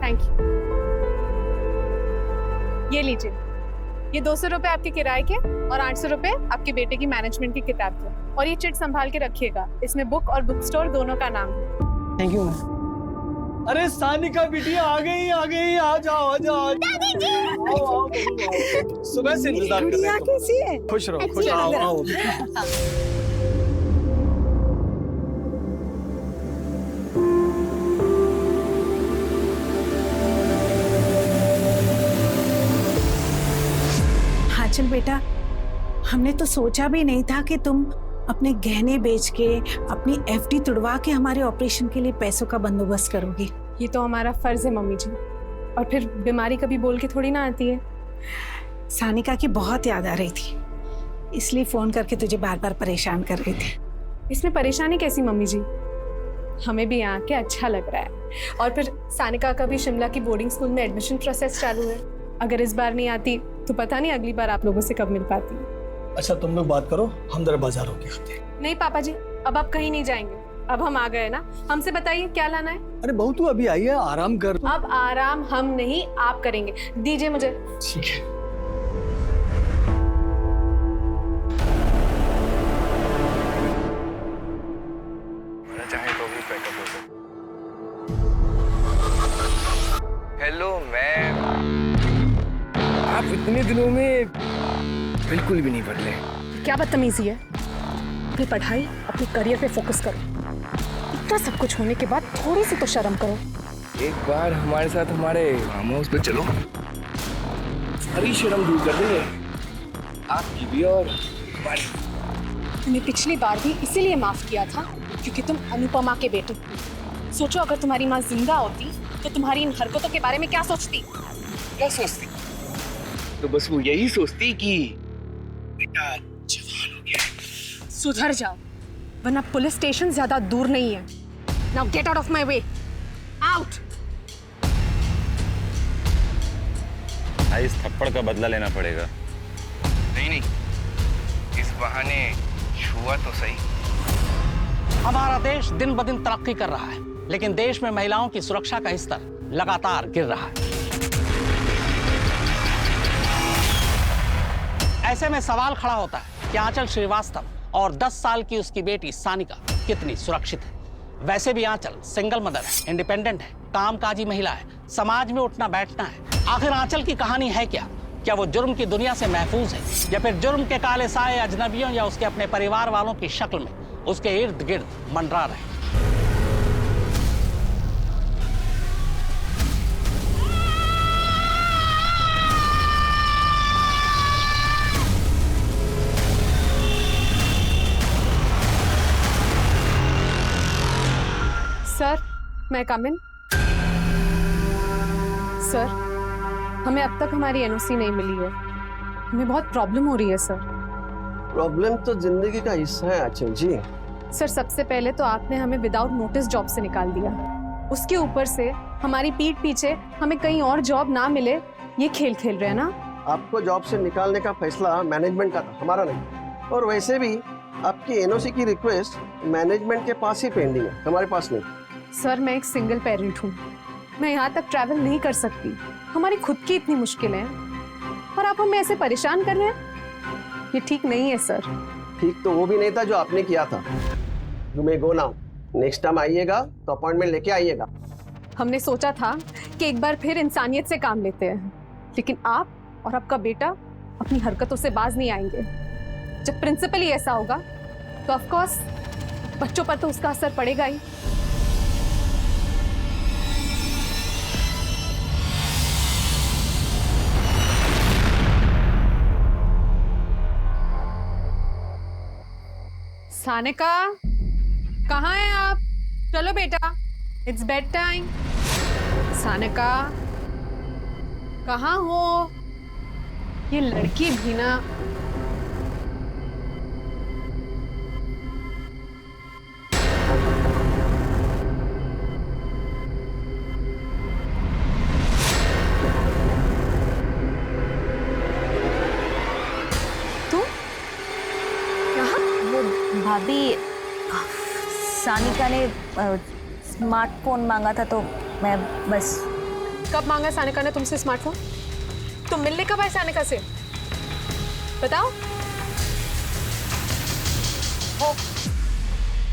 Thank you. ये लीजिए, ये 200 रुपए आपके किराए के और 800 रुपए आपके बेटे की मैनेजमेंट की किताब के। और ये चिट संभाल के रखिएगा, इसमें बुक और बुक स्टोर दोनों का नाम है। Thank you ma'am. अरे सानिका बिटिया आ गई, आ जाओ आ जाओ। दादी जी आओ आओ बहू, आओ। सुबह से इंतजार कर रहे हैं। कैसी है? खुश रहो, खुश आओ आओ। हाँ चल बेटा, हमने तो सोचा भी नहीं था कि तुम अपने गहने बेच के अपनी एफडी तुड़वा के हमारे ऑपरेशन के लिए पैसों का बंदोबस्त करोगी। ये तो हमारा फर्ज है मम्मी जी, और फिर बीमारी कभी बोल के थोड़ी ना आती है। सानिका की बहुत याद आ रही थी, इसलिए फोन करके तुझे बार बार परेशान कर रही थी। इसमें परेशानी कैसी मम्मी जी, हमें भी यहाँ के अच्छा लग रहा है। और फिर सानिका का भी शिमला की बोर्डिंग स्कूल में एडमिशन प्रोसेस चालू है। अगर इस बार नहीं आती तो पता नहीं अगली बार आप लोगों से कब मिल पाती। अच्छा तुम लोग बात करो, हम जरा बाजार होके आते हैं। नहीं पापा जी, अब आप कहीं नहीं जाएंगे, अब हम आ गए ना। हमसे बताइए क्या लाना है। अरे बहू तू अभी आई है, आराम कर। अब आराम हम नहीं आप करेंगे, दीजिए मुझे। ठीक है। चाहे तो भी पैकअप हो सकता। हेलो मैम, आप इतने दिनों में बिल्कुल भी नहीं बदले। क्या बदतमीजी है। अपनी पढ़ाई, अपने करियर पे फोकस करो। इतना सब कुछ होने के बाद थोड़ी सी तो शर्म करो। एक बार हमारे साथ हमारे फार्म हाउस पे चलो, सारी शर्म दूर कर देंगे आपकी भी और हमारी। तुम्हें पिछली बार भी इसीलिए माफ किया था क्योंकि तुम अनुपमा के बेटे। सोचो अगर तुम्हारी माँ जिंदा होती तो तुम्हारी इन हरकतों के बारे में क्या सोचती। क्या सोचती? तो बस वो यही सोचती कि बेटा जवान हो गया। सुधर जाओ, वरना पुलिस स्टेशन ज्यादा दूर नहीं है। Now get out of my way, out. इस थप्पड़ का बदला लेना पड़ेगा। नहीं, इस बहाने छुआ तो सही। हमारा देश दिन ब दिन तरक्की कर रहा है, लेकिन देश में महिलाओं की सुरक्षा का स्तर लगातार गिर रहा है। ऐसे में सवाल खड़ा होता है कि आंचल श्रीवास्तव और 10 साल की उसकी बेटी सानिका कितनी सुरक्षित है। वैसे भी आंचल सिंगल मदर है, इंडिपेंडेंट है, कामकाजी महिला है, समाज में उठना बैठना है। आखिर आंचल की कहानी है क्या? क्या वो जुर्म की दुनिया से महफूज है, या फिर जुर्म के काले साए अजनबियों या उसके अपने परिवार वालों की शक्ल में उसके इर्द गिर्द मंडरा रहे? सर, मैं कम इन? सर, हमें अब तक हमारी एनओसी नहीं मिली है। हमें बहुत प्रॉब्लम हो रही है सर। प्रॉब्लम तो जिंदगी का हिस्सा है आंचल जी। सर, सबसे पहले तो आपने हमें विदाउट नोटिस जॉब से निकाल दिया। उसके ऊपर से हमारी पीठ पीछे हमें कहीं और जॉब ना मिले, ये खेल खेल रहे हैं ना। आपको जॉब से निकालने का फैसला मैनेजमेंट का था, हमारा नहीं। और वैसे भी आपकी एनओसी की रिक्वेस्ट मैनेजमेंट के पास ही पेंडिंग है, हमारे पास नहीं। सर, मैं एक सिंगल पेरेंट हूँ, मैं यहाँ तक ट्रैवल नहीं कर सकती। हमारी खुद की इतनी मुश्किलें हैं और आप हमें ऐसे परेशान कर रहे हैं, ये ठीक नहीं है सर। ठीक तो वो भी नहीं था जो आपने किया था। You may go now. Next time आइएगा तो अपॉइंटमेंट लेके आइएगा। हमने सोचा था कि एक बार फिर इंसानियत से काम लेते हैं, लेकिन आप और आपका बेटा अपनी हरकतों से बाज नहीं आएंगे। जब प्रिंसिपल ही ऐसा होगा तो ऑफ कोर्स बच्चों पर तो उसका असर पड़ेगा ही। सानिका, कहाँ हैं आप? चलो बेटा, इट्स बेड टाइम। सानिका, कहाँ हो? ये लड़की भी ना। भाभी, सानिका ने स्मार्टफोन मांगा था तो मैं बस कब मांगा सानिका ने तुमसे स्मार्टफोन? तुम मिलने कब आए सानिका से? बताओ।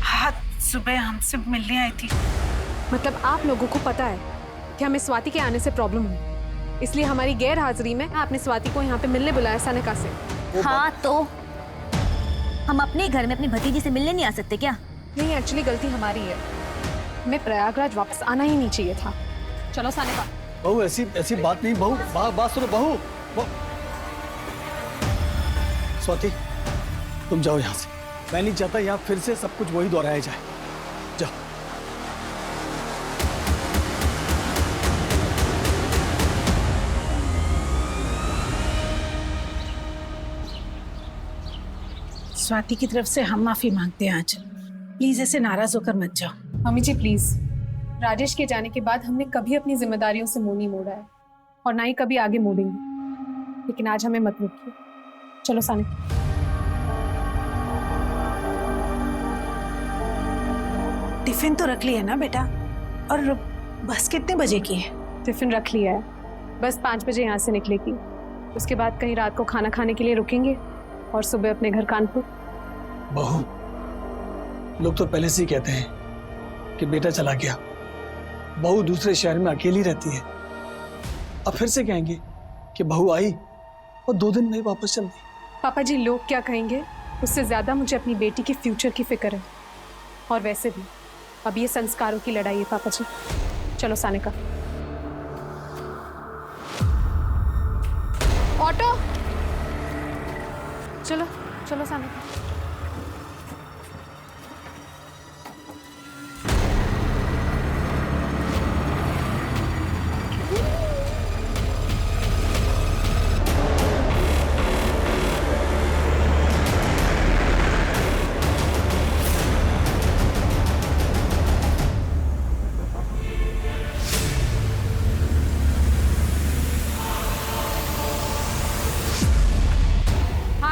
हाँ, सुबह हमसे मिलने आई थी। मतलब आप लोगों को पता है कि हमें स्वाति के आने से प्रॉब्लम हुई, इसलिए हमारी गैर हाजिरी में आपने स्वाति को यहाँ पे मिलने बुलाया सानिका से। हाँ तो हम अपने घर में अपनी भतीजी से मिलने नहीं आ सकते क्या? नहीं, एक्चुअली गलती हमारी है, हमें प्रयागराज वापस आना ही नहीं चाहिए था। चलो सानिका। बहू ऐसी ऐसी बात नहीं बहू, बात सुनो बहू। स्वाति तुम जाओ यहाँ से, मैं नहीं चाहता यहाँ फिर से सब कुछ वही दोहराया जाए। जाओ। स्वाति की तरफ से हम माफी मांगते हैं आंचल, प्लीज ऐसे नाराज होकर मत जाओ। मम्मी जी प्लीज, राजेश के जाने के बाद हमने कभी अपनी जिम्मेदारियों से मुंह नहीं मोड़ा है और ना ही कभी आगे मोड़ेंगे, लेकिन आज हमें मत रोकिए। चलो सानिका। टिफिन तो रख लिया ना बेटा? और बस कितने बजे की है? टिफिन रख लिया है, बस 5 बजे यहाँ से निकलेगी। उसके बाद कहीं रात को खाना खाने के लिए रुकेंगे और सुबह अपने घर कानपुर। बहू, लोग तो पहले से ही कहते हैं कि बेटा चला गया, बहू दूसरे शहर में अकेली रहती है। अब फिर से कहेंगे कि बहू आई और 2 दिन में ही वापस चल गई। पापा जी लोग क्या कहेंगे, उससे ज्यादा मुझे अपनी बेटी के फ्यूचर की फिक्र है। और वैसे भी अब ये संस्कारों की लड़ाई है पापा जी। चलो सानिका। ऑटो। चलो चलो सानिका।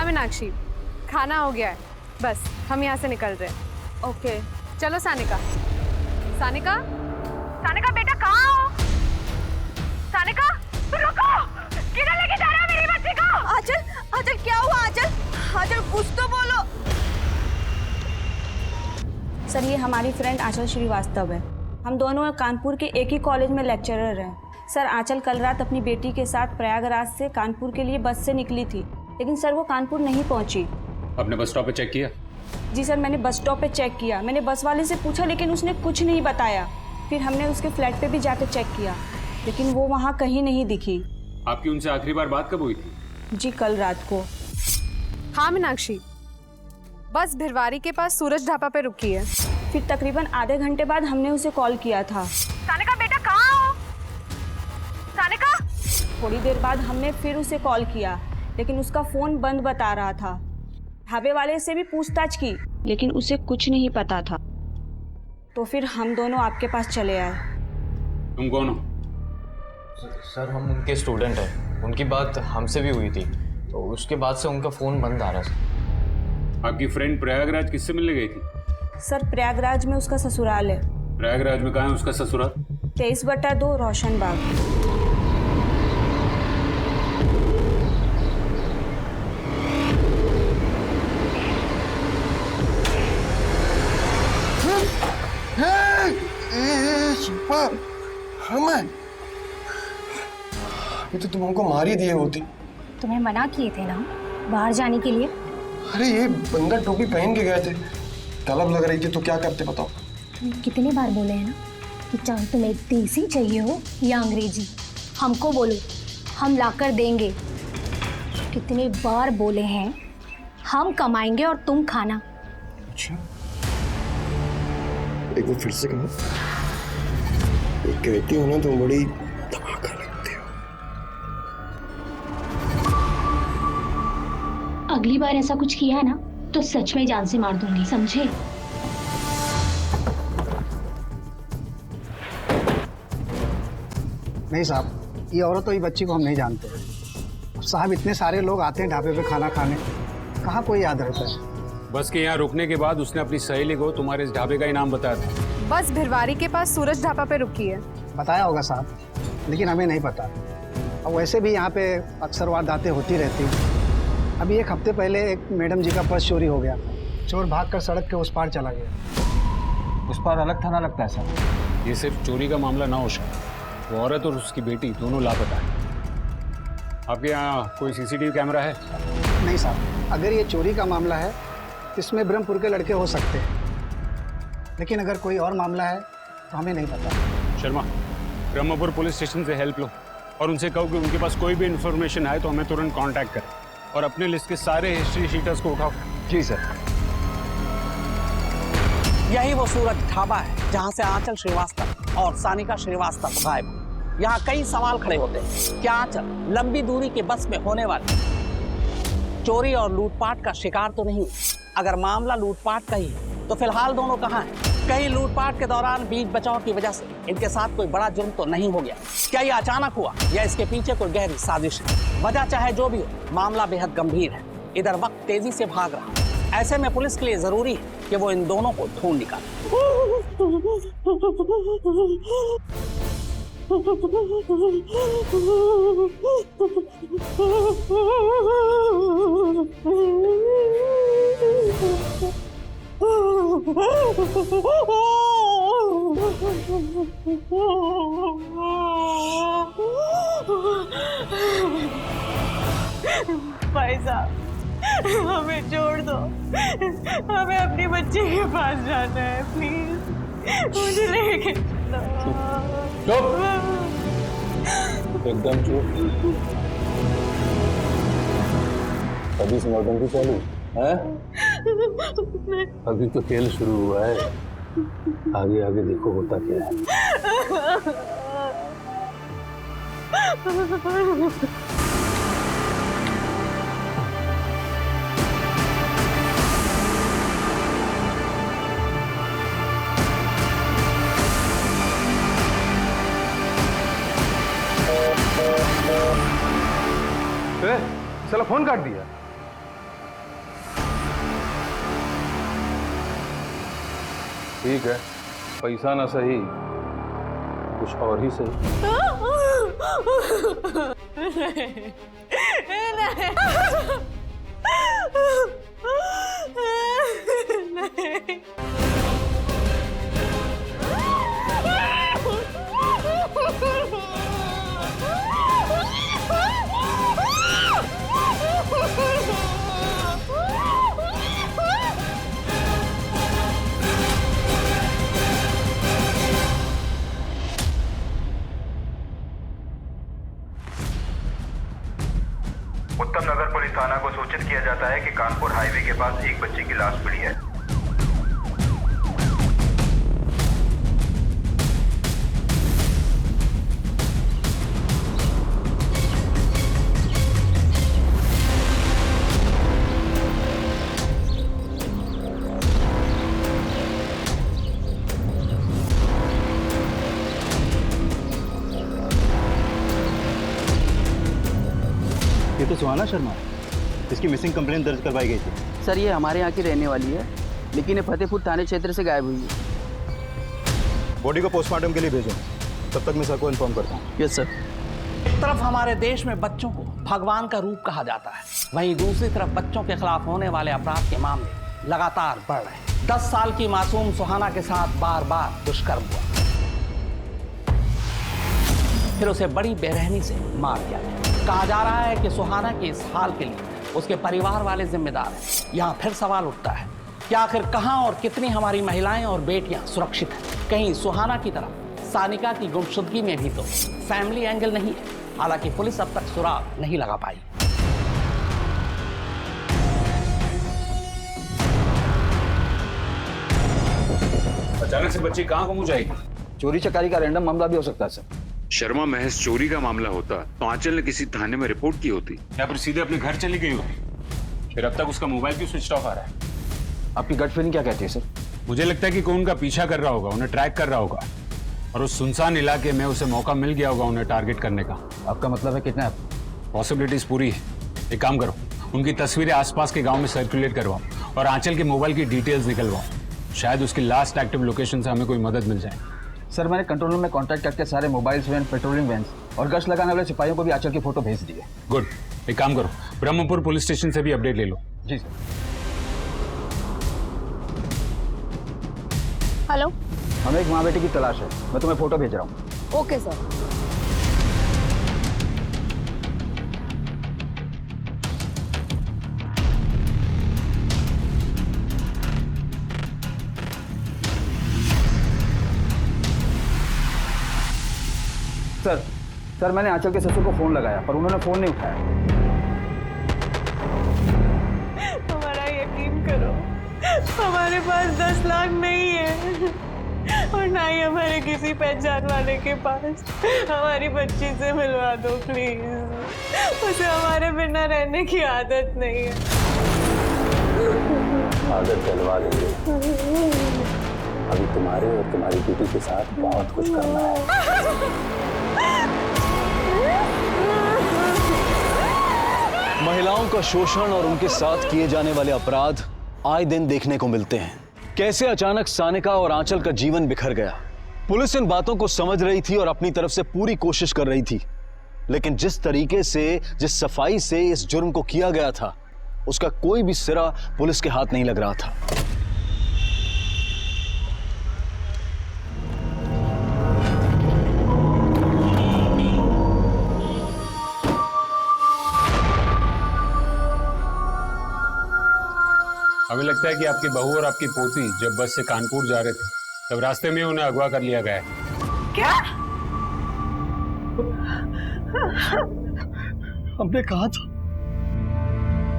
मीनाक्षी, खाना हो गया है, बस हम यहाँ से निकल रहे हैं। ओके चलो सानिका। सानिका, सानिका बेटा कहाँ हो? सानिका रुको, किधर लेके जा रहे हो मेरी बच्ची को? आंचल, आंचल क्या हुआ आंचल? आंचल कुछ तो बोलो। सर ये हमारी फ्रेंड आंचल श्रीवास्तव है, हम दोनों कानपुर के एक ही कॉलेज में लेक्चरर हैं। सर आंचल कल रात अपनी बेटी के साथ प्रयागराज से कानपुर के लिए बस से निकली थी, लेकिन सर वो कानपुर नहीं पहुंची। आपने बस स्टॉप पे चेक किया? जी सर मैंने बस स्टॉप पे चेक किया, मैंने बस वाले से पूछा लेकिन उसने कुछ नहीं बताया। फिर हमने उसके फ्लैट पे भी जाकर चेक किया, लेकिन वो वहाँ कहीं नहीं दिखी। आपकी उनसे आखिरी बार बात कब हुई थी? जी कल रात को। हाँ मीनाक्षी, बस भिरवारी के पास सूरज ढाबा पे रुकी है। फिर तकरीबन आधे घंटे बाद हमने उसे कॉल किया था। सानिका बेटा कहाँ हो? सानिका। थोड़ी देर बाद हमने फिर उसे कॉल किया, लेकिन उसका फोन बंद बता रहा था। ढाबे वाले से भी पूछताछ की, लेकिन उसे कुछ नहीं पता था। तो फिर हम दोनों आपके पास चले आए। तुम कौन हो? सर हम उनके स्टूडेंट हैं, उनकी बात हमसे भी हुई थी, तो उसके बाद से उनका फ़ोन बंद आ रहा है। आपकी फ्रेंड प्रयागराज किससे मिलने गई थी? सर प्रयागराज में उसका ससुराल है। प्रयागराज में कहाँ है उसका ससुराल? 23/2 रोशन बाग। ये तो तुम हमको मार ही दिए होती। तुम्हें मना किए थे ना बाहर जाने के लिए। अरे ये बंदा टोपी पहन के गए थे, तलब लग रही थी तो क्या करते बताओ? तुम्हें कितने बार बोले हैं ना कि चाहे तुम्हें देसी चाहिए हो या अंग्रेजी, हमको बोलो हम लाकर देंगे। कितने बार बोले हैं हम कमाएंगे और तुम खाना। अच्छा एक बार फिर से कहो। ये कहती हो ना तुम बड़ी धमाका लगती हो। अगली बार ऐसा कुछ किया ना तो सच में जान से मार दूंगी, समझे? नहीं साहब, ये औरत और ये बच्ची को हम नहीं जानते। साहब इतने सारे लोग आते हैं ढाबे पे खाना खाने, कहाँ कोई याद रहता है। बस के यहाँ रुकने के बाद उसने अपनी सहेली को तुम्हारे इस ढाबे का ही नाम बताया था। बस भिरवारी के पास सूरज ढाबा पे रुकी है। बताया होगा साहब, लेकिन हमें नहीं पता। और वैसे भी यहाँ पे अक्सर वारदातें होती रहती हैं। अभी 1 हफ्ते पहले एक मैडम जी का पर्स चोरी हो गया था। चोर भागकर सड़क के उस पार चला गया। उस पार अलग थाना लगता है सर। ये सिर्फ चोरी का मामला ना हो सकता, वो औरत और उसकी बेटी दोनों लापता है। आपके यहाँ कोई सीसीटीवी कैमरा है? नहीं साहब, अगर ये चोरी का मामला है तो इसमें ब्रह्मपुर के लड़के हो सकते हैं, लेकिन अगर कोई और मामला है तो हमें नहीं पता। शर्मा, ब्रह्मपुर पुलिस स्टेशन से हेल्प लो और उनसे कहो कि उनके पास कोई भी इंफॉर्मेशन आए तो हमें तुरंत कांटेक्ट करें, और अपने लिस्ट के सारे हिस्ट्री शीटर्स को उठाओ। जी सर। यही वो सूरज ढाबा है जहां से आंचल श्रीवास्तव और सानिका श्रीवास्तव गायब। यहाँ कई सवाल खड़े होते हैं। क्या आंचल लंबी दूरी के बस में होने वाली चोरी और लूटपाट का शिकार तो नहीं? अगर मामला लूटपाट का ही है तो फिलहाल दोनों कहाँ हैं? कहीं लूटपाट के दौरान बीच बचाव की वजह से इनके साथ कोई बड़ा जुर्म तो नहीं हो गया? क्या ये अचानक हुआ या इसके पीछे कोई गहरी साजिश है? वजह चाहे जो भी हो, मामला बेहद गंभीर है। इधर वक्त तेजी से भाग रहा है। ऐसे में पुलिस के लिए जरूरी है कि वो इन दोनों को ढूंढ निकाले। भाई साहब, हमें छोड़ दो, हमें अपनी बच्ची के पास जाना है, प्लीज मुझे लेके चलो। एकदम चुप। अभी से नौटंकी चालू है? अभी तो खेल शुरू हुआ है, आगे आगे देखो होता क्या है। चलो फोन काट दिया। ठीक है, पैसा ना सही, कुछ और ही सही। नहीं। उत्तम नगर पुलिस थाना को सूचित किया जाता है कि कानपुर हाईवे के पास एक बच्ची की लाश पड़ी है। ये तो सुहाना शर्मा, इसकी मिसिंग कंप्लेंट दर्ज करवाई गई थी। सर, ये हमारे यहाँ की रहने वाली है, लेकिन ये फतेहपुर थाने क्षेत्र से गायब हुई है। बॉडी को पोस्टमार्टम के लिए भेजो, तब तक मैं सर को इन्फॉर्म करता हूँ। Yes sir. एक तरफ हमारे देश में बच्चों को भगवान का रूप कहा जाता है, वहीं दूसरी तरफ बच्चों के खिलाफ होने वाले अपराध के मामले लगातार बढ़ रहे हैं। 10 साल की मासूम सुहाना के साथ बार बार दुष्कर्म हुआ, फिर उसे बड़ी बेरहमी से मार दिया गया। कहा जा रहा है कि सुहाना के इस हाल के लिए उसके परिवार वाले जिम्मेदार हैं। यहाँ फिर सवाल उठता है कि आखिर कहां और कितनी हमारी महिलाएं और बेटियां सुरक्षित हैं? कहीं सुहाना की तरह सानिका की गुमशुदगी में भी तो फैमिली एंगल नहीं है। हालांकि पुलिस अब तक सुराग नहीं लगा पाई। अचानक से बच्ची कहाँ गुम हो जाएगी? चोरी चकारी का रैंडम मामला भी हो सकता है सर। शर्मा, महज चोरी का मामला होता तो आंचल ने किसी थाने में रिपोर्ट की होती या फिर सीधे अपने घर चली गई होती। फिर अब तक उसका मोबाइल क्यों स्विच ऑफ आ रहा है? आपकी गट फीलिंग क्या कहती है सर? मुझे लगता है कि कोई उनका पीछा कर रहा होगा, उन्हें ट्रैक कर रहा होगा, और उस सुनसान इलाके में उसे मौका मिल गया होगा उन्हें टारगेट करने का। आपका मतलब है कितना? पॉसिबिलिटीज पूरी है। एक काम करो, उनकी तस्वीरें आसपास के गांव में सर्कुलेट करवाओ और आंचल के मोबाइल की डिटेल्स निकलवाओ। शायद उसकी लास्ट एक्टिव लोकेशन से हमें कोई मदद मिल जाए। सर मैंने कंट्रोल रूम में कांटेक्ट करके सारे मोबाइल्स वैन, पेट्रोलिंग वैन और गश्त लगाने वाले सिपाहियों को भी आंचल की फोटो भेज दी है। गुड, एक काम करो, ब्रह्मपुर पुलिस स्टेशन से भी अपडेट ले लो। जी सर। हेलो, हमें एक माँ बेटी की तलाश है, मैं तुम्हें फोटो भेज रहा हूँ। Okay sir. सर मैंने आंचल के ससुर को फोन लगाया पर उन्होंने फोन नहीं उठाया। हमारा यकीन करो, हमारे पास 10 लाख नहीं है और ना ही हमारे किसी पहचान वाले के पास। हमारी बच्ची से मिलवा दो प्लीज, उसे हमारे बिना रहने की आदत नहीं है। आदत डलवा लेंगे, अभी तुम्हारे और तुम्हारी बेटी के साथ बहुत कुछ करना है। महिलाओं का शोषण और उनके साथ किए जाने वाले अपराध आए दिन देखने को मिलते हैं। कैसे अचानक सानिका और आंचल का जीवन बिखर गया। पुलिस इन बातों को समझ रही थी और अपनी तरफ से पूरी कोशिश कर रही थी, लेकिन जिस तरीके से, जिस सफाई से इस जुर्म को किया गया था, उसका कोई भी सिरा पुलिस के हाथ नहीं लग रहा था। हमें लगता है कि आपकी बहू और आपकी पोती जब बस से कानपुर जा रहे थे तब रास्ते में उन्हें अगवा कर लिया गया है। क्या? हमने कहा था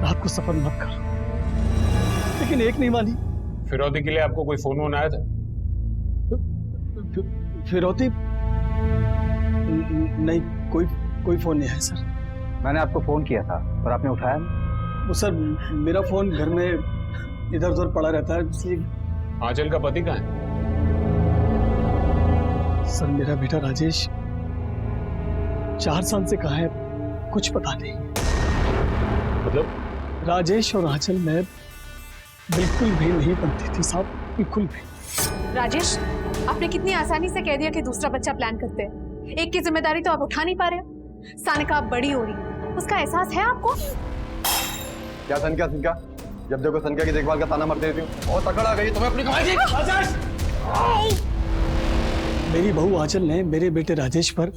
रात को सफर मत कर, लेकिन एक नहीं मानी। फिरौती के लिए आपको कोई फोन वोन आया था? फिरौती नहीं, कोई फोन नहीं है सर। मैंने आपको फोन किया था पर आपने उठाया नहीं। वो सर मेरा फोन घर में इधर उधर पड़ा रहता है, इसलिए। आंचल का पति कहाँ है? सर मेरा बेटा राजेश 4 साल से कहाँ है कुछ पता नहीं। मतलब राजेश और आंचल में बिल्कुल भी नहीं बनती थी साहब, बिल्कुल भी। राजेश, आपने कितनी आसानी से कह दिया कि दूसरा बच्चा प्लान करते हैं। एक की जिम्मेदारी तो आप उठा नहीं पा रहे हो। सानिका आप बड़ी हो रही, उसका एहसास है आपको? क्या सनका जब देखो सनका की देखभाल का ताना मारते रहती हूँ। और तकड़ आ गई तुम्हें अपनी कमाई की। मेरी बहू आंचल ने मेरे बेटे राजेश पर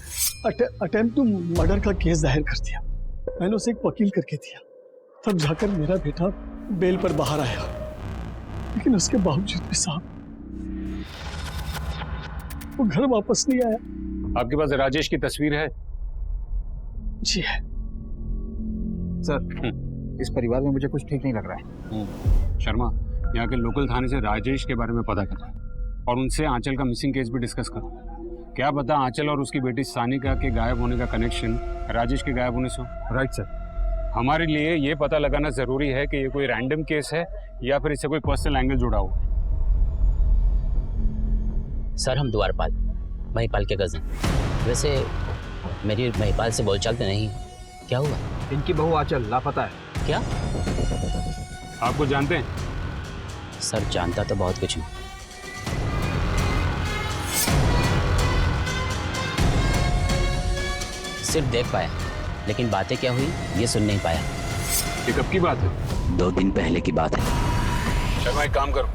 अटेम्प्ट टू मर्डर का केस दायर कर दिया। मैंने उसे एक वकील करके दिया, तब जाकर मेरा बेटा बेल पर बाहर आया, लेकिन उसके बावजूद भी साहब वो घर वापस नहीं आया। आपके पास राजेश की तस्वीर है? जी है सर। इस परिवार में मुझे कुछ ठीक नहीं लग रहा है। शर्मा, यहाँ के लोकल थाने से राजेश के बारे में पता करो और उनसे आंचल का मिसिंग केस भी डिस्कस करो। क्या पता आंचल और उसकी बेटी सानिका के गायब होने का कनेक्शन राजेश के गायब होने से हो। Right sir. हमारे लिए ये पता लगाना जरूरी है कि ये कोई रैंडम केस है या फिर इससे कोई पर्सनल एंगल जुड़ा हो। सर हम द्वारपाल, महिपाल के कज़न। वैसे मेरी महिपाल से बोलचाल तो नहीं, क्या हुआ? इनकी बहू आंचल लापता है। क्या? आपको जानते हैं? सर जानता तो बहुत कुछ हूँ। सिर्फ देख पाया, लेकिन बातें क्या हुई ये सुन नहीं पाया। ये कब की बात है? 2 दिन पहले की बात है। शर्मा एक काम करो,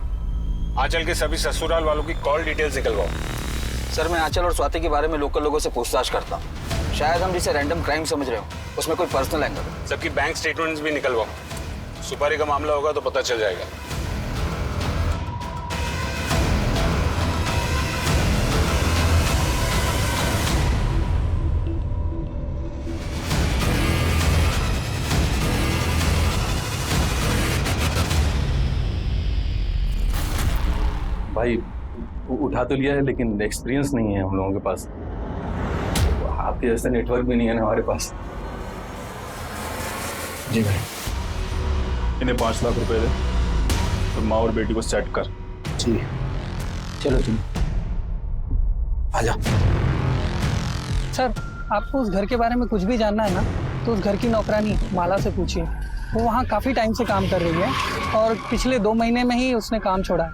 आंचल के सभी ससुराल वालों की कॉल डिटेल्स निकलवाओ। सर मैं आंचल और स्वाति के बारे में लोकल लोगों से पूछताछ करता हूँ। शायद हम जिसे रैंडम क्राइम समझ रहे हो उसमें कोई पर्सनल एंगल है। सबकी बैंक स्टेटमेंट्स भी निकलवाओ। सुपारी का मामला होगा तो पता चल जाएगा। भाई उठा तो लिया है लेकिन एक्सपीरियंस नहीं है हम लोगों के पास। आपके जैसा नेटवर्क भी नहीं है ना हमारे पास। जी भाई, इन्हें 5 लाख रुपए दे तो माँ और बेटी को सेट कर। जी चलो तुम आजा। सर आपको उस घर के बारे में कुछ भी जानना है ना तो उस घर की नौकरानी माला से पूछिए। वो वहाँ काफ़ी टाइम से काम कर रही है और पिछले 2 महीने में ही उसने काम छोड़ा है।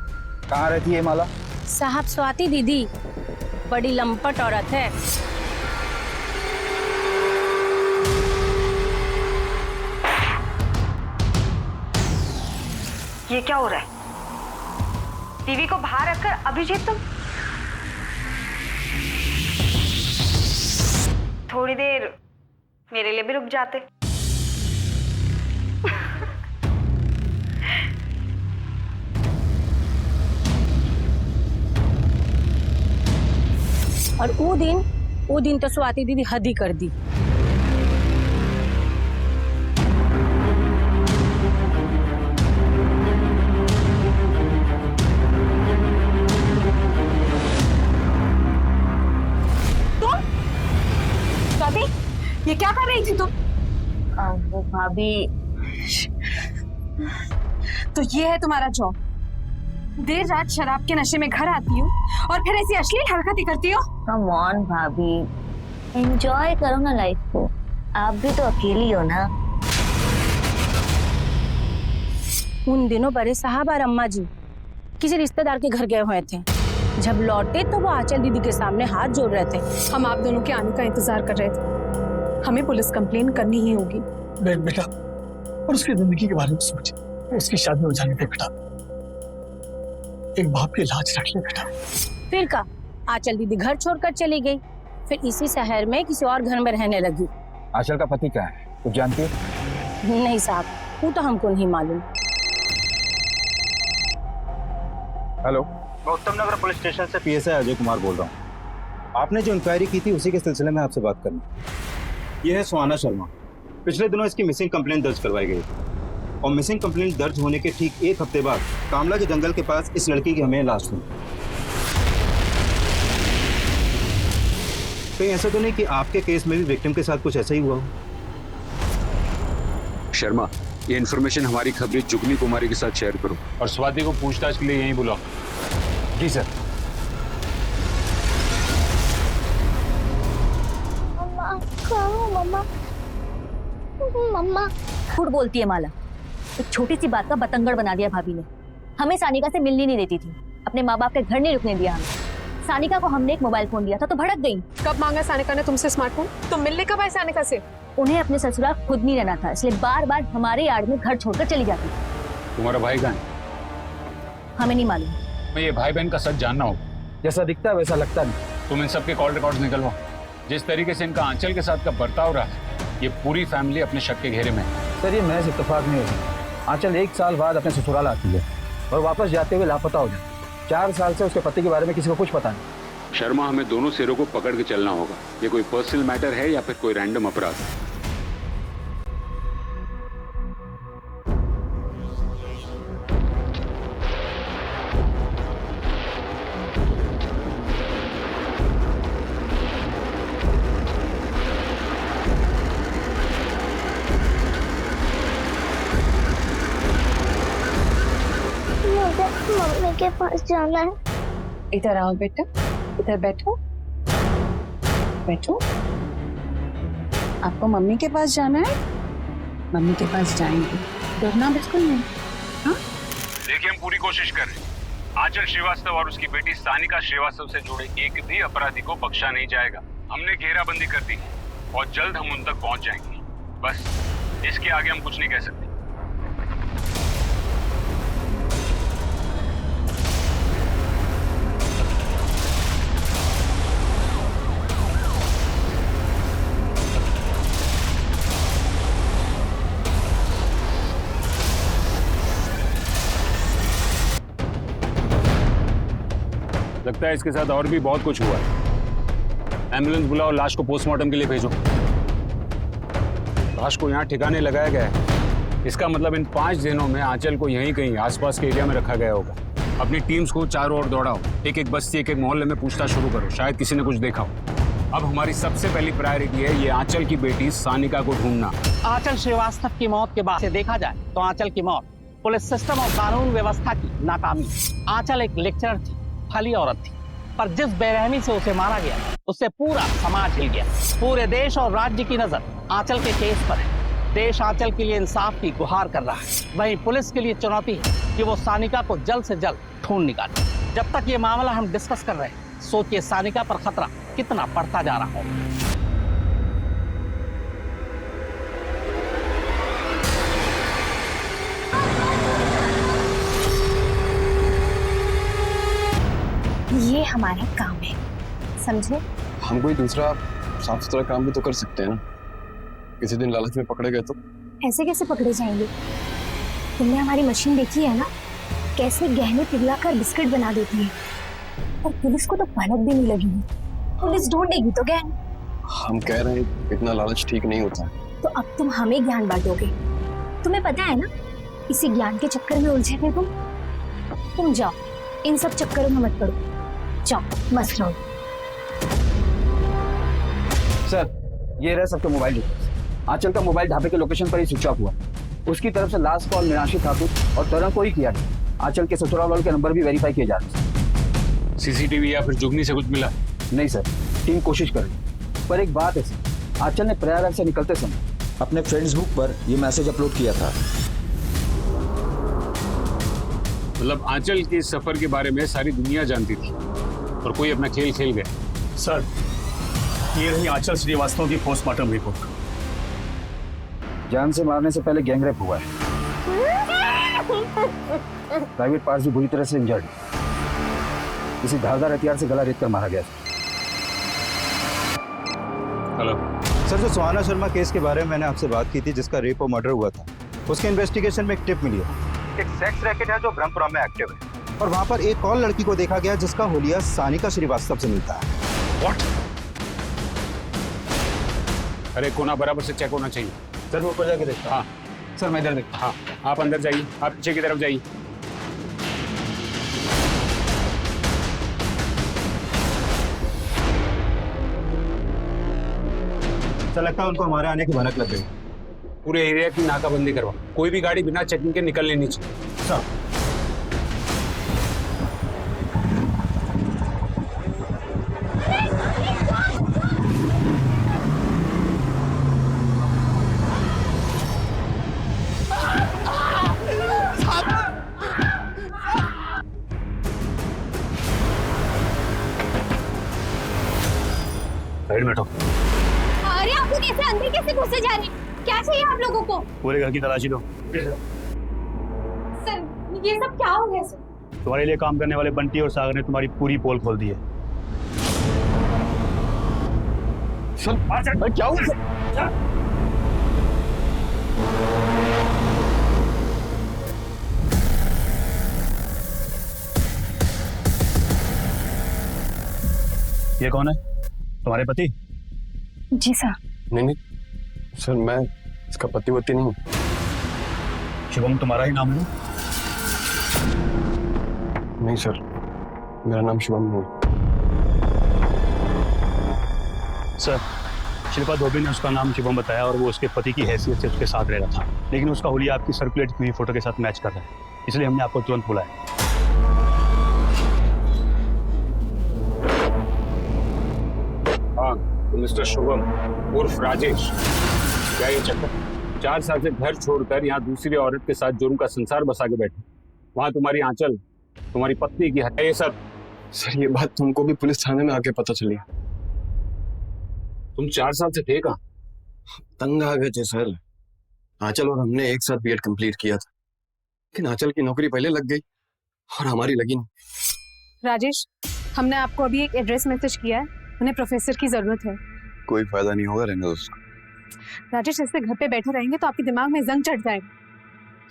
कहाँ रहती है माला? साहब स्वाति दीदी। बड़ी लंपट औरत है। ये क्या हो रहा है? टीवी को बाहर रखकर अभिजीत तुम थोड़ी देर मेरे लिए भी रुक जाते। और वो दिन तो स्वाति दीदी हद ही कर दी। ये क्या कर रही थी तुम? वो भाभी, तो ये है तुम्हारा जॉब? देर रात शराब के नशे में घर आती हो और फिर ऐसी अश्लील हरकतें करती हो? कम ऑन भाभी, एंजॉय करो ना लाइफ को। आप भी तो अकेली हो ना। उन दिनों बड़े साहब और अम्मा जी किसी रिश्तेदार के घर गए हुए थे। जब लौटे तो वो आंचल दीदी के सामने हाथ जोड़ रहे थे। हम आप दोनों के आने का इंतजार कर रहे थे। हमें पुलिस कंप्लेन करनी ही होगी। बेटा, और उसकी जिंदगी के बारे में सोच, उसकी शादी हो जाने दे बेटा। एक बाप की लाज रख ले बेटा। फिर का आंचल दीदी घर छोड़कर चली गई, फिर इसी शहर में किसी और घर में रहने लगी। आंचल का पति क्या है, तुम जानती हो? नहीं साहब, वो तो हमको नहीं मालूम। हेलो, मैं उत्तम नगर पुलिस स्टेशन से PSI अजय कुमार बोल रहा हूँ। आपने जो इंक्वायरी की थी उसी के सिलसिले में आपसे बात करनी। यह है सुहाना शर्मा। पिछले दिनों इसकी मिसिंग कंप्लेंट दर्ज करवाई गई और मिसिंग कंप्लेंट दर्ज होने के ठीक एक हफ्ते बाद कामला के जंगल के पास इस लड़की की हमें लाश मिली। कहीं ऐसा तो नहीं कि आपके केस में भी विक्टिम के साथ कुछ ऐसा ही हुआ हो? शर्मा, ये इन्फॉर्मेशन हमारी खबरी जुगनी कुमारी के साथ शेयर करो और स्वाति को पूछताछ के लिए यहीं बुलाओ। जी सर। मम्मा, मम्मा झूठ बोलती है माला। एक छोटी सी बात का बतंगड़ बना दिया भाभी ने। हमें सानिका से मिलनी नहीं देती थी, अपने माँ बाप के घर नहीं रुकने दिया हमें। सानिका को हमने एक मोबाइल फोन दिया था तो भड़क गई। कब मांगा सानिका ने तुमसे स्मार्टफोन? तुम मिलने कब आए सानिका से? उन्हें अपने ससुराल खुद नहीं रहना था, इसलिए बार बार हमारे यार्ड में घर छोड़कर चली जाती थी। तुम्हारा भाई कहाँ है? हमें नहीं मालूम। मैं ये भाई बहन का सच जानना होगा। जैसा दिखता है वैसा लगता नहीं। तुम इन सबके कॉल रिकॉर्ड्स निकलवाओ। जिस तरीके से इनका आंचल के साथ का बर्ताव रहा है, ये पूरी फैमिली अपने शक के घेरे में है। सर, ये महज इत्तेफाक नहीं होगा। आंचल 1 साल बाद अपने ससुराल आती है और वापस जाते हुए लापता हो जाती। 4 साल से उसके पति के बारे में किसी को कुछ पता नहीं। शर्मा, हमें दोनों सिरों को पकड़ के चलना होगा। ये कोई पर्सनल मैटर है या फिर कोई रैंडम अपराध? मम्मी के पास जाना है। इधर आओ बेटा, इधर बैठो बैठो। आपको मम्मी के पास जाना है? मम्मी के पास जाएंगे, डरना बिल्कुल नहीं। हाँ, देखिए, हम पूरी कोशिश कर रहे हैं। आंचल श्रीवास्तव और उसकी बेटी सानिका श्रीवास्तव से जुड़े एक भी अपराधी को बख्शा नहीं जाएगा। हमने घेराबंदी कर दी है और जल्द हम उन तक पहुंच जाएंगे। बस इसके आगे हम कुछ नहीं कह सकते। लगता है इसके साथ और भी बहुत कुछ हुआ है। एम्बुलेंस बुलाओ, लाश को पोस्टमार्टम के लिए भेजो। लाश को यहाँ ठिकाने लगाया गया है। इसका मतलब इन 5 दिनों में आंचल को यहीं कहीं आसपास के एरिया में रखा गया होगा। अपनी टीम्स को चारों ओर दौड़ाओ, एक एक बस्ती, एक एक मोहल्ले में पूछताछ शुरू करो। शायद किसी ने कुछ देखा हो। अब हमारी सबसे पहली प्रायोरिटी है ये आंचल की बेटी सानिका को ढूंढना। आंचल श्रीवास्तव की मौत के बाद से देखा जाए तो आंचल की मौत पुलिस सिस्टम और कानून व्यवस्था की नाकामी। आंचल एक लेक्चरर थी, भली औरत थी, पर जिस बेरहमी से उसे मारा गया उससे पूरा समाज हिल गया। पूरे देश और राज्य की नजर आंचल के केस पर है। देश आंचल के लिए इंसाफ की गुहार कर रहा है। वहीं पुलिस के लिए चुनौती है कि वो सानिका को जल्द से जल्द ढूंढ निकाले। जब तक ये मामला हम डिस्कस कर रहे हैं, सोचिए सानिका पर खतरा कितना बढ़ता जा रहा है। ये हमारा काम है, समझे? हम कोई दूसरा साफ सुथरा काम भी तो कर सकते हैं ना। किसी दिन लालच में पकड़े गए तो? ऐसे कैसे पकड़े जाएंगे? तुमने हमारी मशीन देखी है ना, कैसे गहने पिघलाकर बिस्किट बना देती है, और पुलिस को तो भनक भी नहीं लगी। पुलिस ढूंढेगी तो गहने। हम कह रहे हैं इतना लालच ठीक नहीं होता है। तो अब तुम हमें ज्ञान बांटोगे। तुम्हें पता है ना, इसी ज्ञान के चक्कर में उलझे थे तुम जाओ, इन सब चक्करों में मत पड़ो, जाओ मस्त रहो। सर, ये रहे सबके मोबाइल डिटेल्स। आंचल का मोबाइल ढाबे के लोकेशन पर ही स्विच ऑफ हुआ। उसकी तरफ से लास्ट कॉल मीनाक्षी ठाकुर और तरह को ही किया गया। आंचल के ससुराल वालों के नंबर भी वेरीफाई किए जा रहे हैं। सीसीटीवी या फिर जुगनी से कुछ मिला? नहीं सर, टीम कोशिश कर रही है। पर एक बात है सर, आंचल ने प्रयागराज से निकलते समय अपने फेसबुक पर ये मैसेज अपलोड किया था। मतलब आंचल के सफर के बारे में सारी दुनिया जानती थी और कोई अपना खेल खेल गया। सर, ये रही आंचल श्रीवास्तव की पोस्टमार्टम रिपोर्ट। जान से मारने से पहले गैंगरेप हुआ है। प्राइवेट पार्ट्स भी बुरी तरह से इंजर्ड। किसी धारदार हथियार से गला रेत कर मारा गया। हेलो सर, जो सुहाना शर्मा केस के बारे में मैंने आपसे बात की थी, जिसका रेप और मर्डर हुआ था, उसके इन्वेस्टिगेशन में एक टिप मिली है। एक सेक्स रैकेट है जो ब्रह्मपुरा में एक्टिव है, और वहां पर एक और लड़की को देखा गया जिसका हुलिया सानिका श्रीवास्तव से मिलता है। व्हाट? अरे कोना बराबर से चेक होना चाहिए। सर, वो ऊपर जाके देखता। हाँ सर, मैं इधर देखता। हाँ, आप अंदर जाइए, आप पीछे की तरफ जाइए। सर, लगता है उनको हमारे आने की भनक लग गई। पूरे एरिया की नाकाबंदी करवा, कोई भी गाड़ी बिना चेकिंग के निकलने नहीं चाहिए। सर, साइड में हटो। अरे आप लोग ऐसे अंदर कैसे घुसे जा रहे हैं? क्या चाहिए आप लोगों को? पूरे घर की तलाशी लो। सर, ये सब क्या हो गया सर? तुम्हारे लिए काम करने वाले बंटी और सागर ने तुम्हारी पूरी पोल खोल दी है। सर, क्या हुआ? ये कौन है? तुम्हारे पति? जी सर। नहीं सर, मैं इसका पति वती नहीं हूँ। शुभम तुम्हारा ही नाम है? नहीं सर, मेरा नाम शुभम नहीं। सर, शिल्पा धोबी ने उसका नाम शुभम बताया और वो उसके पति की हैसियत से उसके साथ रह रहा था, लेकिन उसका हुलिया आपकी सर्कुलेट की हुई फोटो के साथ मैच कर रहा है, इसलिए हमने आपको तुरंत बुलाया। हाँ, तो मिस्टर शुभम उर्फ राजेश, क्या ये चक्कर? 4 साल से घर छोड़कर यहाँ दूसरी औरत के साथ जुर्म का संसार बसा के बैठे, वहाँ तुम्हारी आंचल, तुम्हारी पत्नी की हत्या, ये सब। सर, ये बात तुमको भी पुलिस थाने में आके पता चली? तुम 4 साल से थे कहाँ? तंग आ गए थे सर। आंचल और हमने एक साथ बीएड कंप्लीट किया था, लेकिन आंचल की नौकरी पहले लग गई और हमारी लगी नहीं। राजेश, हमने आपको अभी एक एड्रेस मैसेज किया है, उन्हें प्रोफेसर की जरूरत है। कोई फायदा नहीं होगा, रहने दो उसको। राजेश, ऐसे घर पे बैठे रहेंगे तो आपके दिमाग में जंग चढ़ जाएगा।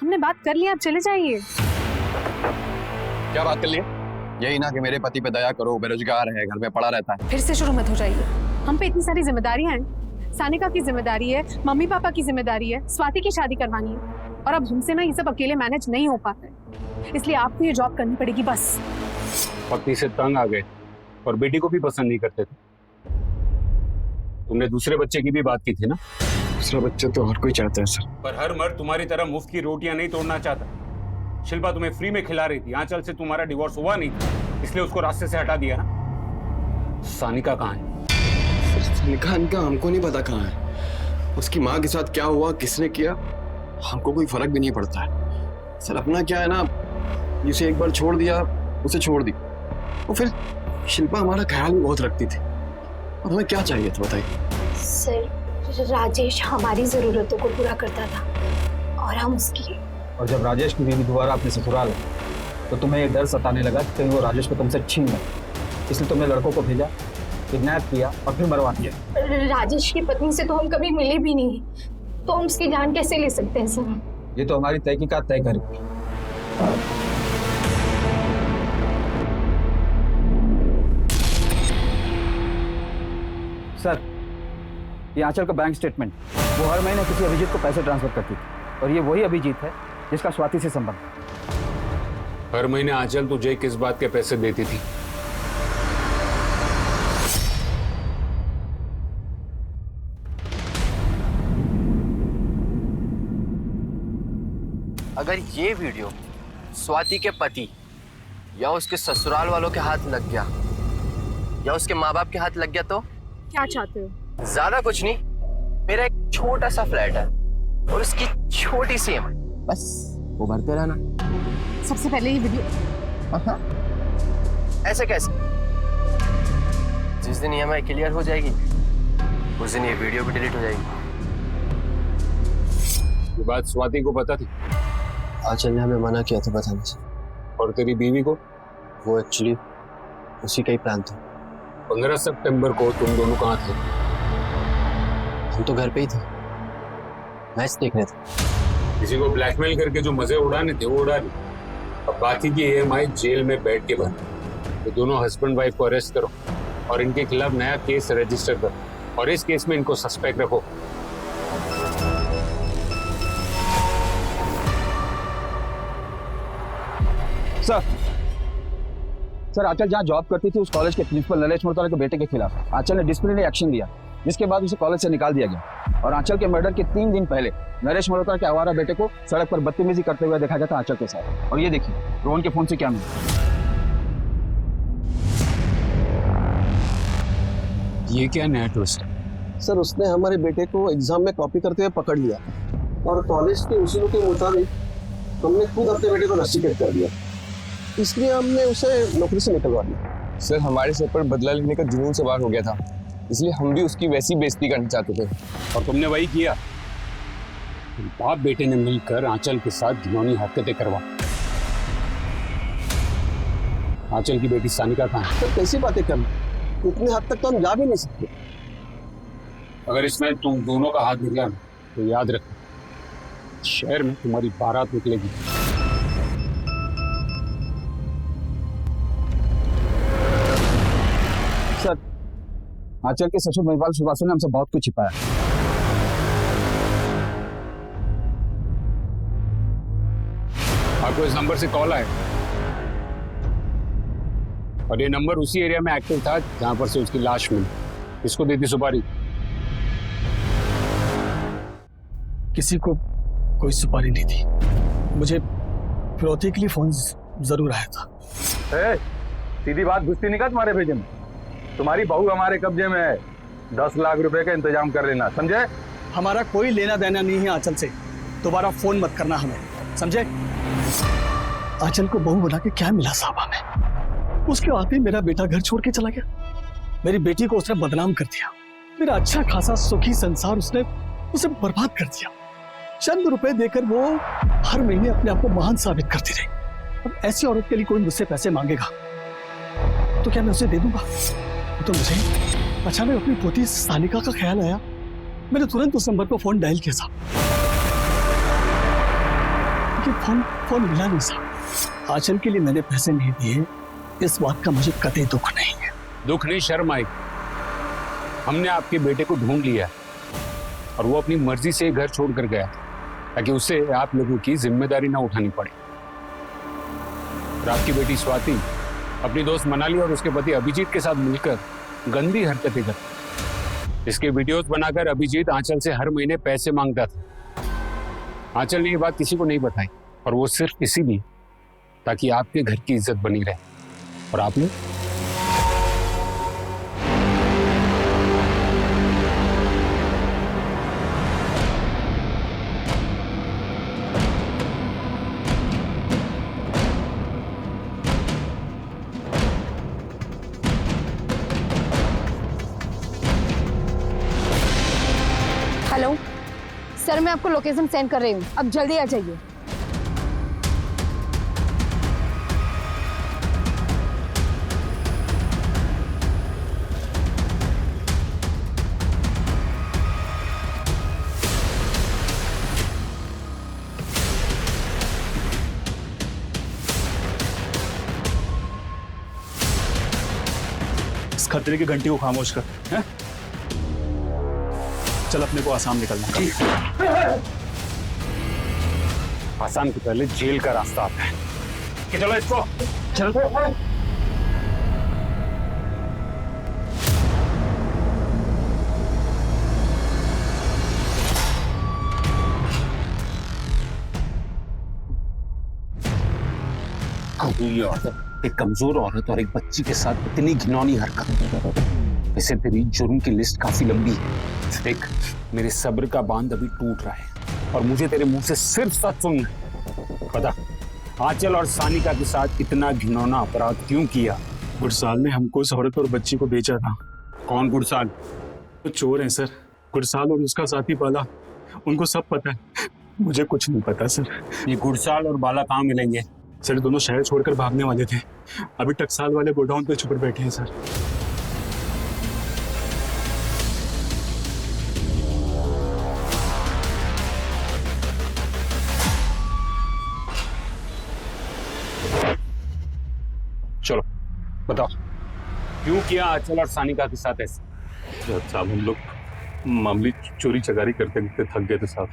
हमने बात कर ली, आप चले जाइए। क्या बात कर लिए? यही ना कि मेरे पति पे दया करो, बेरोजगार है, घर में पड़ा रहता है। फिर से शुरू मत हो जाइए। हम पे इतनी सारी जिम्मेदारियां हैं। सानिका की जिम्मेदारी है, मम्मी पापा की जिम्मेदारी है, स्वाति की शादी करवानी है, और अब हमसे ना ये सब अकेले मैनेज नहीं हो पाता है, इसलिए आपको ये जॉब करनी पड़ेगी बस। पत्नी से तंग आ गए और बेटी को भी पसंद नहीं करते थे। तुमने दूसरे बच्चे की भी बात की थी ना? दूसरा बच्चा तो हर कोई चाहता है सर, पर हर मर्द तुम्हारी तरह मुफ्त की रोटियां नहीं तोड़ना चाहता। शिल्पा तुम्हें फ्री में खिला रही थी, आंचल से तुम्हारा डिवोर्स हुआ नहीं था, इसलिए उसको रास्ते से हटा दिया ना। सानिका कहाँ है? सानिका इनका हमको नहीं पता कहाँ है। उसकी माँ के साथ क्या हुआ, किसने किया, हमको कोई फर्क भी नहीं पड़ता है सर। अपना क्या है ना, जिसे एक बार छोड़ दिया उसे छोड़ दी, वो फिर शिल्पा हमारा ख्याल भी बहुत रखती थी, और हमें क्या चाहिए था बताइए। सर, राजेश हमारी जरूरतों को पूरा करता था और हम उसकी। और जब राजेश की बीवी दोबारा अपने ससुराल आई, तो तुम्हें ये डर सताने लगा कि कहीं वो राजेश को तुमसे छीन ले, इसलिए तुमने लड़कों को भेजा, किडनैप किया और फिर मरवा दिया। राजेश की पत्नी से तो हम कभी मिले भी नहीं, तो हम उसकी जान कैसे ले सकते हैं सर? ये तो हमारी तहकीकात तय करेगी। सर, ये आंचल का बैंक स्टेटमेंट, वो हर महीने किसी अभिजीत को पैसे ट्रांसफर करती थी, और ये वही अभिजीत है जिसका स्वाति से संबंध है। हर महीने आंचल तुझे किस बात के पैसे देती थी? अगर ये वीडियो स्वाति के पति या उसके ससुराल वालों के हाथ लग गया या उसके माँ बाप के हाथ लग गया तो क्या चाहते हो? ज्यादा कुछ नहीं, मेरा एक छोटा सा फ्लैट है और उसकी छोटी सी EMI, बस वो भरते रहना। सबसे पहले ये वीडियो। ऐसे कैसे? जिस दिन EMI क्लियर हो जाएगी उस दिन ये वीडियो भी डिलीट हो जाएगी। ये बात स्वाति को पता थी? आंचल ने हमें मना किया था बताने से। और तेरी बीवी को? वो एक्चुअली उसी का ही प्लान था। 15 सितंबर को तुम दोनों कहाँ थे? हम तो घर पे ही थे, मैच देख रहे थे। किसी को ब्लैकमेल करके जो मजे उड़ाने थे वो उड़ा लिए। अब बाकी की EMI जेल में बैठ के भर। तो दोनों हस्बैंड वाइफ को अरेस्ट करो और इनके खिलाफ नया केस रजिस्टर करो, और इस केस में इनको सस्पेक्ट रखो। सर, आंचल जहाँ जॉब करती थी उस कॉलेज के प्रिंसिपल नरेश मोरताला के बेटे के खिलाफ आंचल ने डिसिप्लिनरी एक्शन लिया, जिसके बाद उसे कॉलेज से निकाल दिया गया। और आंचल के मर्डर के 3 दिन पहले नरेश मोरताला के आवारा बेटे को सड़क पर बदतमीजी करते हुए देखा गया था आंचल के साथ। और ये देखिए रोहन के फोन से क्या मिला। ये क्या नया ट्विस्ट? सर, उसने हमारे बेटे को एग्जाम में कॉपी करते हुए पकड़ लिया और कॉलेज के उसूलों के मुताबिक हमने खुद अपने बेटे को रस्टिकेट कर दिया, इसलिए हमने उसे नौकरी से निकलवा दिया। सर, हमारे सर पर बदला लेने का जुनून सवार हो गया था, इसलिए हम भी उसकी वैसी बेइज्जती करना चाहते थे। और तुमने वही किया। बाप बेटे ने मिलकर आंचल के साथ घिनौनी हरकतें करवा। आंचल की बेटी सानिका कहाँ है? सर, कैसी बातें कर, इतने हद तक तो हम जा भी नहीं सकते। अगर इसमें तुम दोनों का हाथ निकला ना, तो याद रखना शहर में तुम्हारी बारात निकलेगी। सर, आंचल के ससुर महिपाल श्रीवास्तव ने हमसे बहुत कुछ छिपाया। आपको इस नंबर से कॉल आया, और ये नंबर उसी एरिया में एक्टिव था जहां पर से उसकी लाश मिली। किसको दी थी सुपारी? किसी को कोई सुपारी नहीं थी, मुझे फिरौती के लिए फोन जरूर आया था। सीधी बात घुसती नहीं का तुम्हारे भेजे में? तुम्हारी बहू हमारे कब्जे में है, 10 लाख रुपए का इंतजाम कर लेना, समझे? हमारा कोई लेना देना नहीं है आंचल से, दोबारा फोन मत करना हमें, समझे? आंचल को बहू बना के क्या मिला साहब हमें? उसके आते मेरा बेटा घर छोड़ के चला गया, मेरी बेटी को उसने बदनाम कर दिया, मेरा अच्छा खासा सुखी संसार उसने उसे बर्बाद कर दिया। चंद रुपए देकर वो हर महीने अपने आप को महान साबित करती रही। अब ऐसी औरत के लिए कोई मुझसे पैसे मांगेगा तो क्या मैं उसे दे दूंगा? तो मुझे अचानक अपनी पोती सानिका का ख्याल आया, मैंने तुरंत उस नंबर पर फोन डायल किया था, लेकिन फोन मिला नहीं साहब। आंचल के लिए मैंने पैसे नहीं दिए, इस बात का मुझे कतई दुख नहीं है। दुख नहीं, शर्म आई। हमने आपके बेटे को ढूंढ लिया और वो अपनी मर्जी से घर छोड़कर गया ताकि उसे आप लोगों की जिम्मेदारी ना उठानी पड़े। और आपकी बेटी स्वाति अपनी दोस्त मनाली और उसके पति अभिजीत के साथ मिलकर गंदी हरकतें करती। इसके वीडियोस बनाकर अभिजीत आंचल से हर महीने पैसे मांगता था। आंचल ने ये बात किसी को नहीं बताई, और वो सिर्फ इसीलिए ताकि आपके घर की इज्जत बनी रहे। और आपने सर मैं आपको लोकेशन सेंड कर रही हूँ, अब जल्दी आ जाइए। इस खतरे की घंटी को खामोश कर, हैं? चल अपने को आसाम निकलना है। आसाम के पहले जेल का रास्ता आता है कि चलो इसको चल। ये औरत, एक कमजोर औरत और एक बच्ची के साथ इतनी घिनौनी हरकत। वैसे तेरी जुर्म की लिस्ट काफी लंबी है। देख, मेरे सब्र का बांध अभी टूट रहा है और मुझे तेरे मुंह से सिर्फ सच सुनना है। बता, आंचल और सानिका के साथ इतना घिनौना अपराध क्यों किया? गुरसाल ने हमको उस औरत और बच्ची को बेचा था। कौन गुरसाल? तो चोर हैं सर, गुरसाल और उसका साथी बाला, उनको सब पता है, मुझे कुछ नहीं पता सर। ये गुरसाल और बाला कहाँ मिलेंगे? सर दोनों शहर छोड़कर भागने वाले थे, अभी टकसाल वाले गोडाउन पे छुप बैठे हैं सर। चलो बताओ, क्यों किया आंचल और सानिका के साथ ऐसे? साहब हम लोग मामूली चोरी चकारी करते करते थक गए थे साहब,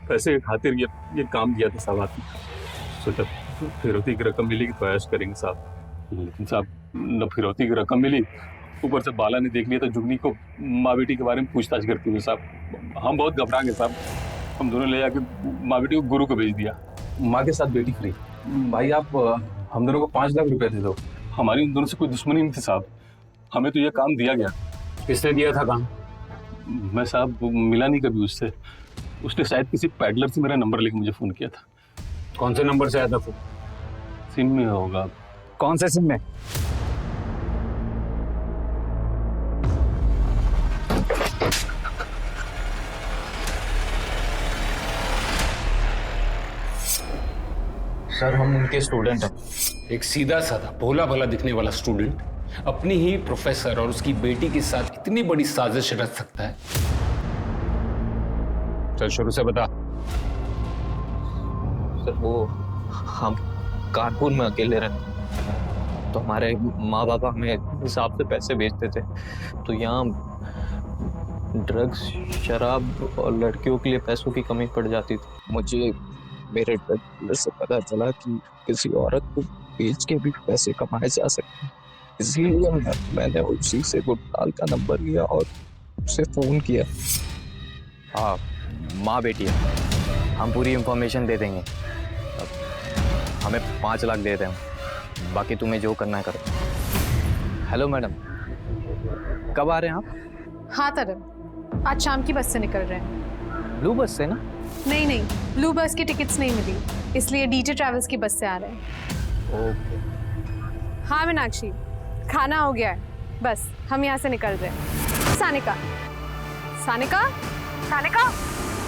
पैसे की खातिर ये काम किया था साहब। आपने सोचा फिरौती की रकम मिली तो ऐश करेंगे साहब, लेकिन साहब न फिरौती की रकम मिली, ऊपर से बाला ने देख लिया तो जुगनी को माँ बेटी के बारे में पूछताछ करते हुए साहब हम बहुत घबरा गए साहब। हम दोनों ले जाके माँ बेटी को गुरु को भेज दिया। माँ के साथ बेटी फ्री। भाई आप हम दोनों को 5 लाख रुपए दे दो, हमारी उन दोनों से कोई दुश्मनी नहीं थी साहब, हमें तो ये काम दिया गया। किसने दिया था काम? मैं साहब मिला नहीं कभी उससे, उसने शायद किसी पैडलर से मेरा नंबर लेके मुझे फोन किया था। कौन से नंबर से आया था फोन? सिम में होगा। कौन से सिम में? सर हम उनके स्टूडेंट हैं। एक सीधा साधा भोला भला दिखने वाला स्टूडेंट अपनी ही प्रोफेसर और उसकी बेटी के साथ इतनी बड़ी साजिश रच सकता है? चल शुरू से बता। सर वो हम कानपुर में अकेले रहते, तो हमारे माँ बाप हमें हिसाब से पैसे भेजते थे, तो यहाँ ड्रग्स, शराब और लड़कियों के लिए पैसों की कमी पड़ जाती थी। मुझे मेरे ड्रग डीलर से पता चला कि किसी औरत को बेच के भी पैसे कमाए जा सकते हैं, इसलिए मैंने उसी से गुरसाल का नंबर लिया और उसे फ़ोन किया। हाँ माँ बेटी है, हम पूरी इंफॉर्मेशन दे देंगे, हमें 5 लाख दे दें, बाकी तुम्हें जो करना है करो। हेलो मैडम, कब आ रहे हैं आप? हाँ तरन, आज शाम की बस से निकल रहे हैं। ब्लू बस से ना? नहीं नहीं, ब्लू बस की टिकट्स नहीं मिली, इसलिए डीजे ट्रैवल्स की बस से आ रहे हैं। ओके। हाँ मीनाक्षी, खाना हो गया है, बस हम यहाँ से निकल रहे हैं। सानिका, सानिका, सानिका,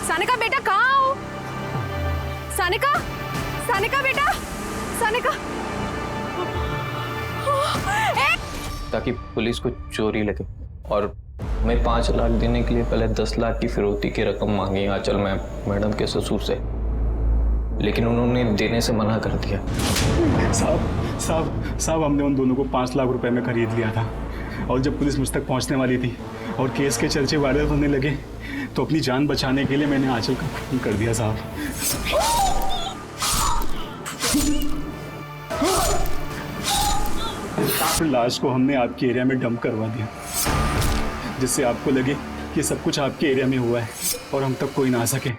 सानिका बेटा कहाँ हो? सानिका, सानिका बेटा, सानिका। ताकि पुलिस को चोरी लगे, और मैं 5 लाख देने के लिए पहले 10 लाख की फिरौती की रकम मांगी आंचल मैडम के ससुर से, लेकिन उन्होंने देने से मना कर दिया। साहब हमने उन दोनों को 5 लाख रुपए में खरीद लिया था, और जब पुलिस मुझ तक पहुंचने वाली थी और केस के चर्चे वायरल होने लगे, तो अपनी जान बचाने के लिए मैंने आंचल का खून कर दिया साहब। लाश को हमने आपके एरिया में डंप करवा दिया, जिससे आपको लगे कि सब कुछ आपके एरिया में हुआ है और हम तक कोई ना आ सके।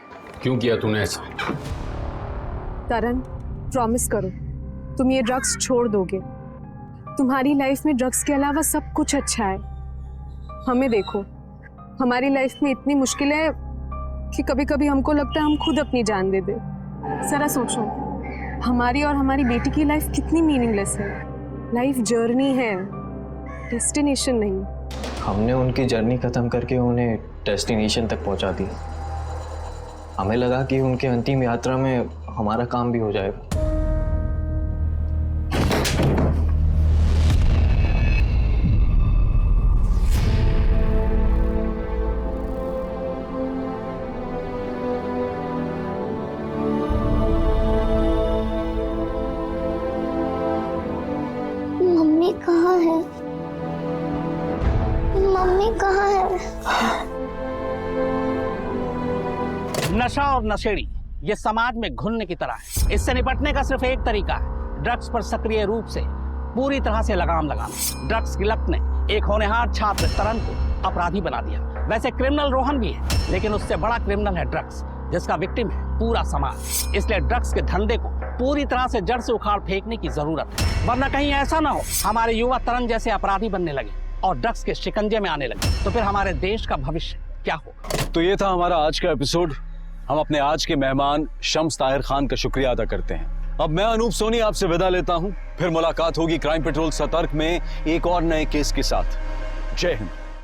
क्यों किया तूने ऐसा? तरन, प्रॉमिस करो तुम ये ड्रग्स छोड़ दोगे। तुम्हारी लाइफ में ड्रग्स के अलावा सब कुछ अच्छा है। हमें देखो, हमारी लाइफ में इतनी मुश्किल है कि कभी कभी हमको लगता है हम खुद अपनी जान दे दे। जरा सोचो, हमारी और हमारी बेटी की लाइफ कितनी मीनिंगलेस है। लाइफ जर्नी है, डेस्टिनेशन नहीं। हमने उनकी जर्नी खत्म करके उन्हें डेस्टिनेशन तक पहुंचा दिया। हमें लगा कि उनके अंतिम यात्रा में हमारा काम भी हो जाएगा। मम्मी कहाँ है? मम्मी कहाँ है? नशा और नशेड़ी ये समाज में घुलने की तरह है। इससे निपटने का सिर्फ एक तरीका है, ड्रग्स पर सक्रिय रूप से पूरी तरह से लगाम लगाना। ड्रग्स की लत ने एक होनहार छात्र तरन को अपराधी बना दिया। वैसे क्रिमिनल रोहन भी है, लेकिन उससे बड़ा क्रिमिनल है ड्रग्स, जिसका विक्टिम है पूरा समाज। इसलिए ड्रग्स के धंधे को पूरी तरह से जड़ से उखाड़ फेंकने की जरूरत है, वरना कहीं ऐसा ना हो हमारे युवा तरन जैसे अपराधी बनने लगे और ड्रग्स के शिकंजे में आने लगे, तो फिर हमारे देश का भविष्य क्या होगा। तो ये था हमारा आज का एपिसोड। हम अपने आज के मेहमान शम्स ताहिर खान का शुक्रिया अदा करते हैं। अब मैं अनूप सोनी आपसे विदा लेता हूं। फिर मुलाकात होगी क्राइम पेट्रोल सतर्क में एक और नए केस के साथ। जय हिंद।